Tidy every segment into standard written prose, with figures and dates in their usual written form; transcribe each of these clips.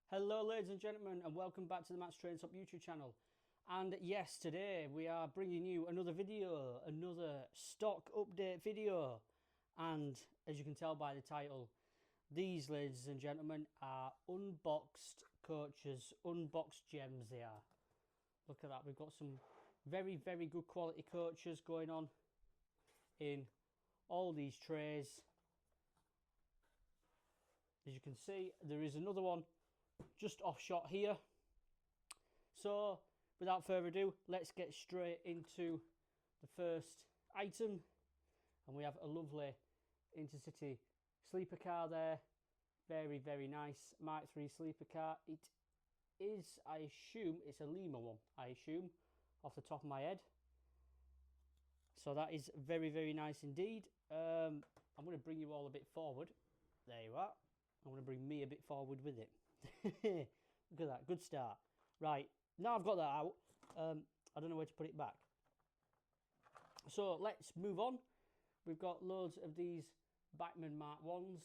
Hello ladies and gentlemen, and welcome back to the Matt's Train Top YouTube channel. And yes, today we are bringing you another video, another stock update video. And as you can tell by the title, these ladies and gentlemen are unboxed coaches, unboxed gems they are. Look at that, we've got some very good quality coaches going on in all these trays. As you can see, there is another one just off shot here. So without further ado, let's get straight into the first item, and we have a lovely Intercity sleeper car there. Very nice Mark III sleeper car. It is, I assume it's a Lima one, I assume, off the top of my head. So that is very nice indeed. I'm going to bring you all a bit forward. There you are. I'm going to bring me a bit forward with it. Look at that, good start. Right, now I've got that out, I don't know where to put it back. So let's move on. We've got loads of these Bachmann Mark 1s.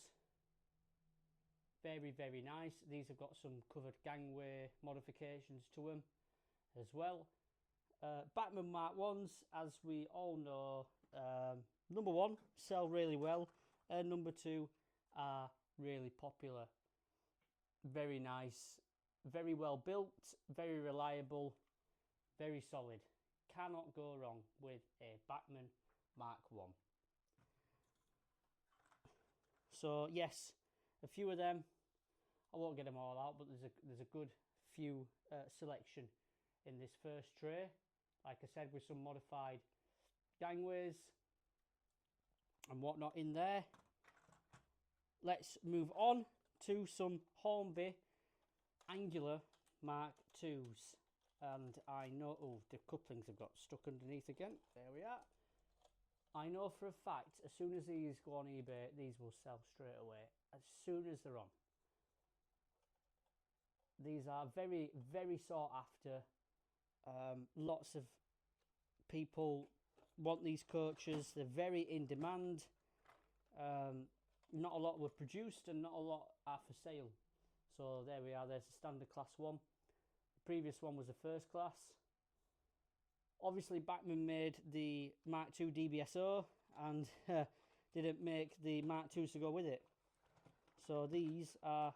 Very nice. These have got some covered gangway modifications to them as well. Bachmann Mark 1s, as we all know, number one, sell really well, and number two, are really popular. Very nice, very well built, very reliable, very solid. Cannot go wrong with a Bachmann Mark 1. So yes, a few of them. I won't get them all out, but there's a good few selection in this first tray. Like I said, with some modified gangways and whatnot in there. Let's move on to some Hornby Angular Mark IIs. And I know, oh, the couplings have got stuck underneath again. There we are. I know for a fact, as soon as these go on eBay, these will sell straight away. As soon as they're on. These are very sought after. Lots of people want these coaches. They're very in demand. Not a lot were produced and not a lot are for sale. So there we are, there's a standard class one. The previous one was a first class. Obviously Bachmann made the Mark II DBSO and didn't make the Mark IIs to go with it. So these are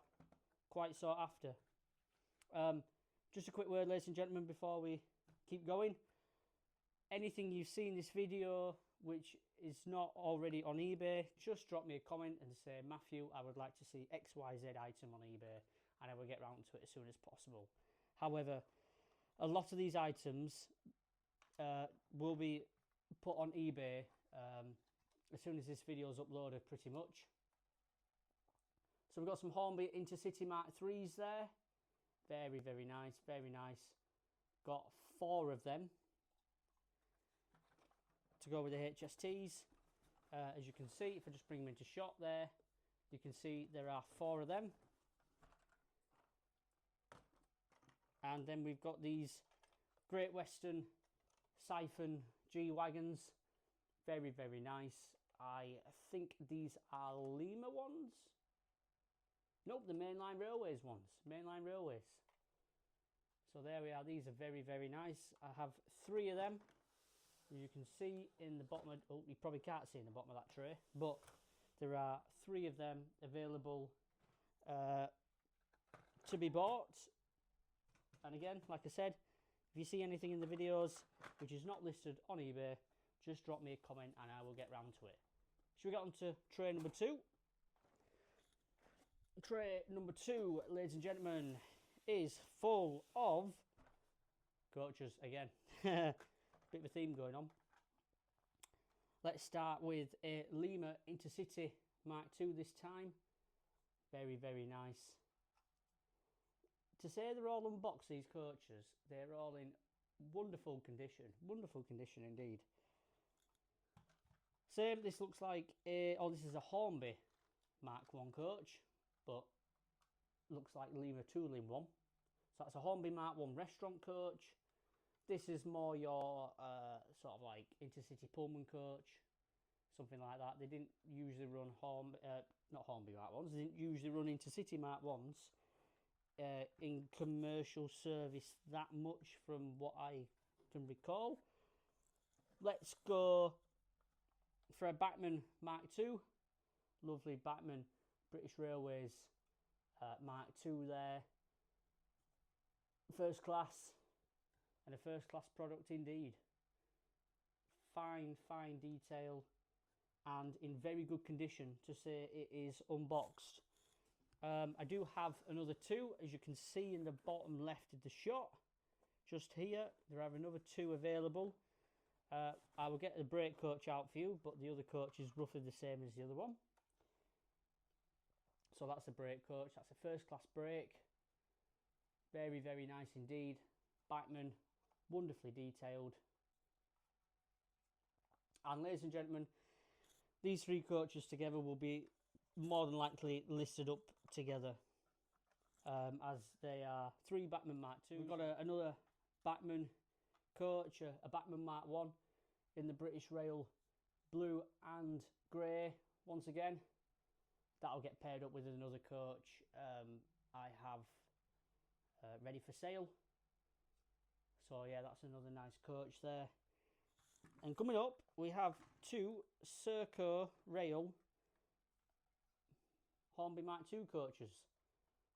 quite sought after. Just a quick word, ladies and gentlemen, before we keep going. Anything you see in this video which is not already on eBay, just drop me a comment and say, Matthew, I would like to see XYZ item on eBay, and I will get round to it as soon as possible. However, a lot of these items will be put on eBay as soon as this video is uploaded, pretty much. So we've got some Hornby Intercity Mark IIIs there. Very nice, very nice. Got 4 of them to go with the HSTs. As you can see, if I just bring them into shot there, you can see there are 4 of them. And then we've got these Great Western Siphon G-Wagons. Very nice. I think these are Lima ones. Nope, the Mainline Railways ones. Mainline Railways. So there we are. These are very nice. I have 3 of them. As you can see in the bottom of, oh, you probably can't see in the bottom of that tray, but there are 3 of them available to be bought. And again, like I said, if you see anything in the videos which is not listed on eBay, just drop me a comment and I will get round to it. Should we get on to tray number 2? Tray number 2, ladies and gentlemen, is full of coaches again. Bit of a theme going on. Let's start with a Lima Intercity Mark II this time. Very nice. To say they're all unboxed, these coaches, they're all in wonderful condition. Wonderful condition indeed. Same, this looks like a, oh, this is a Hornby Mark I coach, but looks like Lima tooling one. So that's a Hornby Mark I restaurant coach. This is more your sort of like Intercity Pullman coach, something like that. They didn't usually run not Hornby Mark 1s, they didn't usually run Intercity Mark 1s in commercial service that much from what I can recall. Let's go for a Bachmann Mark II. Lovely Bachmann British Railways Mark II there. First class, and a first class product indeed. Fine detail, and in very good condition to say it is unboxed. I do have another two, as you can see in the bottom left of the shot. Just here, there are another two available. I will get the brake coach out for you, but the other coach is roughly the same as the other one. So that's a brake coach. That's a first class brake. Very nice indeed. Bachmann, wonderfully detailed. And ladies and gentlemen, these three coaches together will be more than likely listed up together, as they are three Bachmann Mark II. We've got another Bachmann coach, a Bachmann Mark I in the British Rail blue and grey once again. That'll get paired up with another coach I have ready for sale. So yeah, that's another nice coach there. And coming up, we have two Serco Rail Hornby Mark II coaches.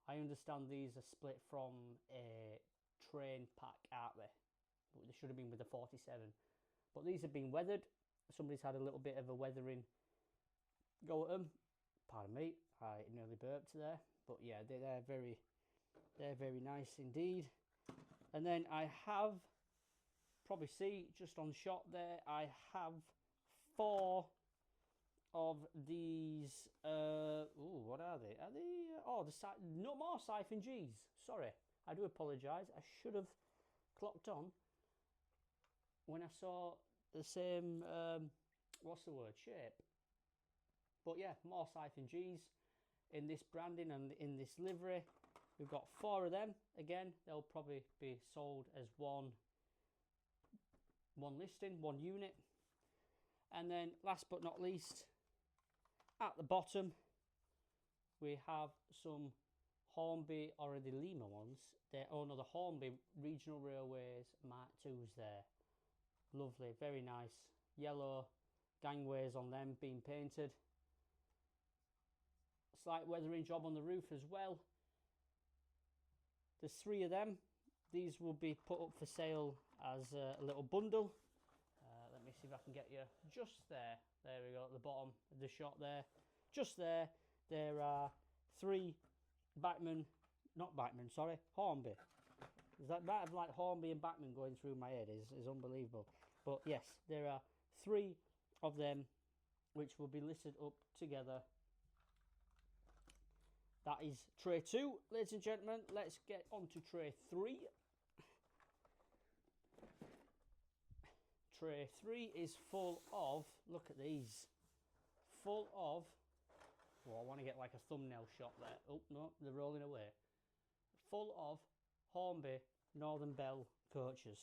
I understand these are split from a train pack, aren't they? But they should have been with the 47. But these have been weathered. Somebody's had a little bit of a weathering go at them. Pardon me, I nearly burped there. But yeah, they're very nice indeed. And then I have, probably see just on shot there, I have four of these. What are they? Are they? No more Siphon G's. Sorry, I do apologise. I should have clocked on when I saw the same. What's the word? Shape. But yeah, more Siphon G's in this branding and in this livery. We've got four of them. Again, they'll probably be sold as one listing, one unit. And then last but not least, at the bottom, we have some Hornby, or the Lima ones. The Hornby Regional Railways Mark IIs there. Lovely, very nice. Yellow gangways on them being painted. Slight weathering job on the roof as well. There's three of them. These will be put up for sale as a little bundle. Let me see if I can get you just there. There we go, at the bottom of the shot there. Just there. There are three Hornby. That might have like Hornby and Bachmann going through my head is unbelievable. But yes, there are three of them which will be listed up together. That is tray 2, ladies and gentlemen. Let's get on to tray 3. Tray 3 is full of, look at these, full of, well, I want to get like a thumbnail shot there. Oh, no, they're rolling away. Full of Hornby Northern Bell coaches.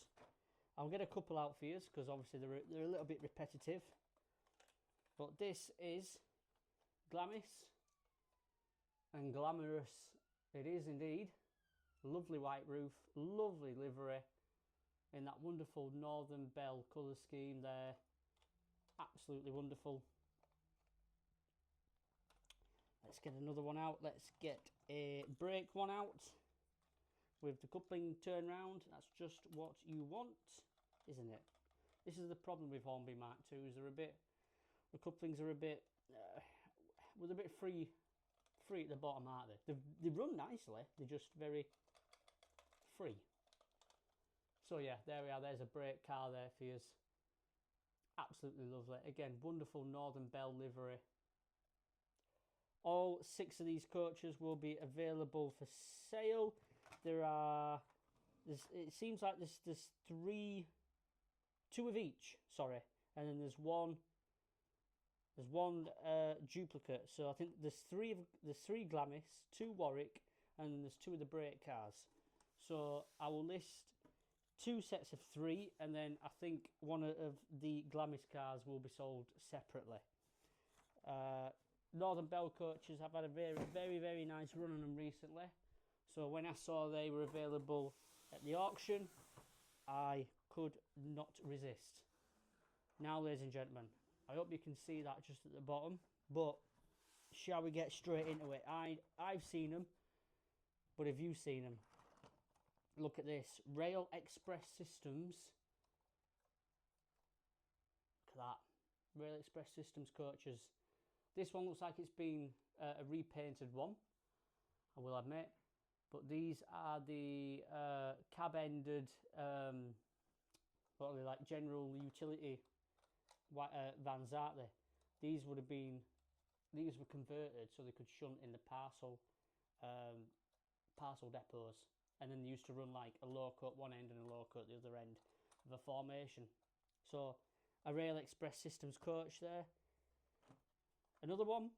I'll get a couple out for you because obviously they're a little bit repetitive. But this is Glamis. And glamorous it is indeed. Lovely white roof, lovely livery in that wonderful Northern Bell colour scheme there. Absolutely wonderful. Let's get another one out. Let's get a brake one out with the coupling turn round. That's just what you want, isn't it? This is the problem with Hornby Mark IIs. The couplings are a bit with a bit free at the bottom, aren't they? They run nicely, they're just very free. So yeah, there we are. There's a brake car there for you. Absolutely lovely. Again, wonderful Northern Bell livery. All 6 of these coaches will be available for sale. It seems like there's 2 of each, sorry, and then there's one duplicate. So I think there's 3 Glamis, 2 Warwick, and then there's 2 of the brake cars. So I will list 2 sets of 3, and then I think one of the Glamis cars will be sold separately. Northern Bell coaches, I've had a very nice run on them recently. So when I saw they were available at the auction, I could not resist. Now, ladies and gentlemen, I hope you can see that just at the bottom, but shall we get straight into it? I've seen them, but have you seen them? Look at this. Rail Express Systems. Look at that. Rail Express Systems coaches. This one looks like it's been a repainted one, I will admit. But these are the cab-ended, what are they, like general utility vans, aren't they? These were converted so they could shunt in the parcel depots, and then they used to run like a low cut one end and a low cut the other end of a formation. So a Rail Express Systems coach there. Another one.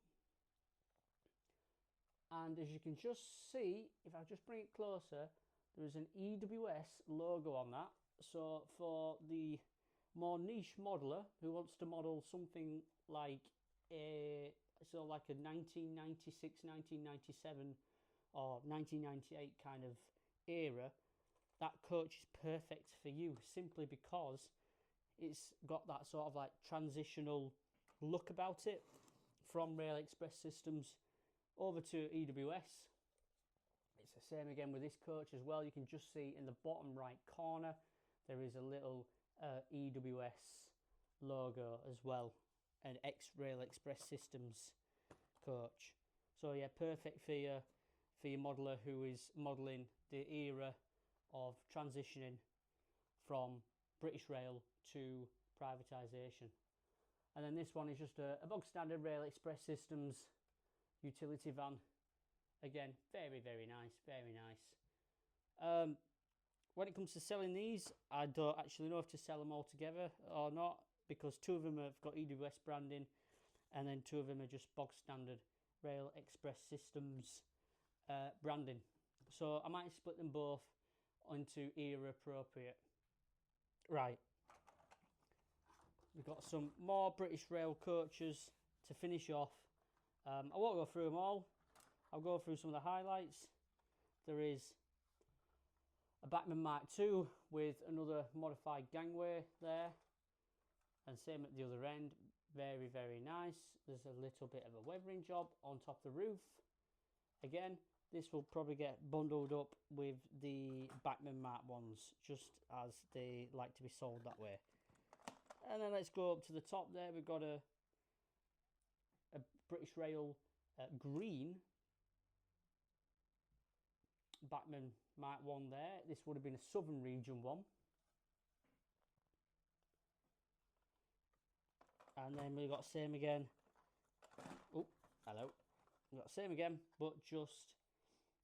And as you can just see, if I just bring it closer, there is an EWS logo on that. So for the more niche modeler who wants to model something like a 1996, 1997 or 1998 kind of era, that coach is perfect for you, simply because it's got that sort of like transitional look about it from Rail Express Systems over to EWS. It's the same again with this coach as well. You can just see in the bottom right corner there is a little EWS logo as well, an Rail Express Systems coach. So yeah, perfect for your modeler who is modelling the era of transitioning from British Rail to privatisation. And then this one is just a bog standard Rail Express Systems utility van. Again, very, very nice, very nice. When it comes to selling these, I don't actually know if to sell them all together or not, because two of them have got EWS branding and then two of them are just bog standard Rail Express Systems branding. So I might split them both into era appropriate. Right. We've got some more British Rail coaches to finish off. I won't go through them all. I'll go through some of the highlights. There is a Bachmann Mark II with another modified gangway there, and same at the other end. Very, very nice. There's a little bit of a weathering job on top of the roof. Again, this will probably get bundled up with the Bachmann Mark ones, just as they like to be sold that way. And then let's go up to the top there. We've got a British Rail green Bachmann Mark 1 there. This would have been a Southern Region one. And then we've got same again. Oh, hello. We've got same again, but just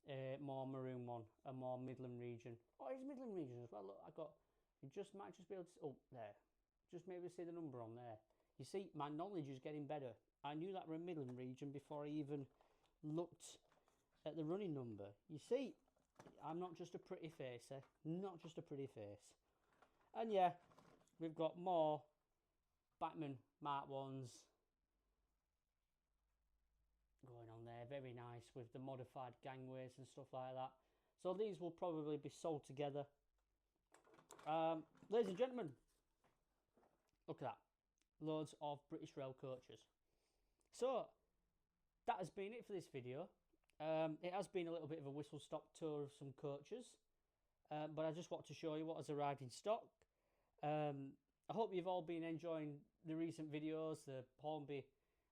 a more maroon one, a more Midland Region. Oh, it's Midland Region as well. Look, you might just be able to, oh, there. Just maybe see the number on there. You see, my knowledge is getting better. I knew that were a Midland Region before I even looked at the running number. You see, I'm not just a pretty face, eh? Not just a pretty face. And yeah, we've got more Bachmann Mark 1s going on there. Very nice with the modified gangways and stuff like that. So these will probably be sold together. Ladies and gentlemen, look at that. Loads of British Rail coaches. So, that has been it for this video. It has been a little bit of a whistle-stop tour of some coaches. But I just want to show you what has arrived in stock. I hope you've all been enjoying the recent videos, the Hornby,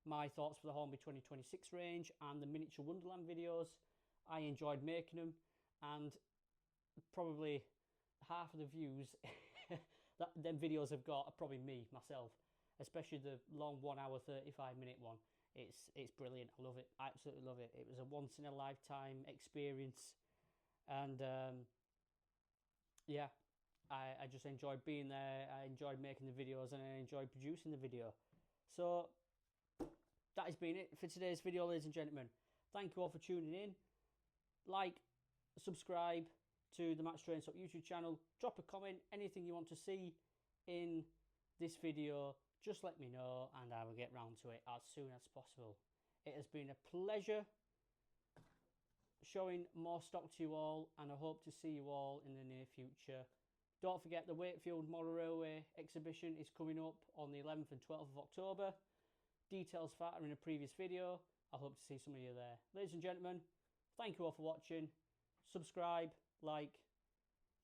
my thoughts for the Hornby 2026 range, and the Miniature Wonderland videos. I enjoyed making them, and probably half of the views that them videos have got are probably me, myself. Especially the long 1 hour 35-minute one. It's brilliant. I love it. I absolutely love it. It was a once in a lifetime experience, and yeah, I just enjoyed being there. I enjoyed making the videos, and I enjoyed producing the video. So that has been it for today's video, ladies and gentlemen. Thank you all for tuning in. Like, subscribe to the Max Train Stop YouTube channel. Drop a comment. Anything you want to see in this video, just let me know and I will get round to it as soon as possible. It has been a pleasure showing more stock to you all, and I hope to see you all in the near future. Don't forget the Wakefield Model Railway exhibition is coming up on the 11th and 12th of October. Details for that are in a previous video. I hope to see some of you there. Ladies and gentlemen, thank you all for watching. Subscribe, like,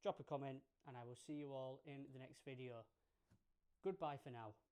drop a comment, and I will see you all in the next video. Goodbye for now.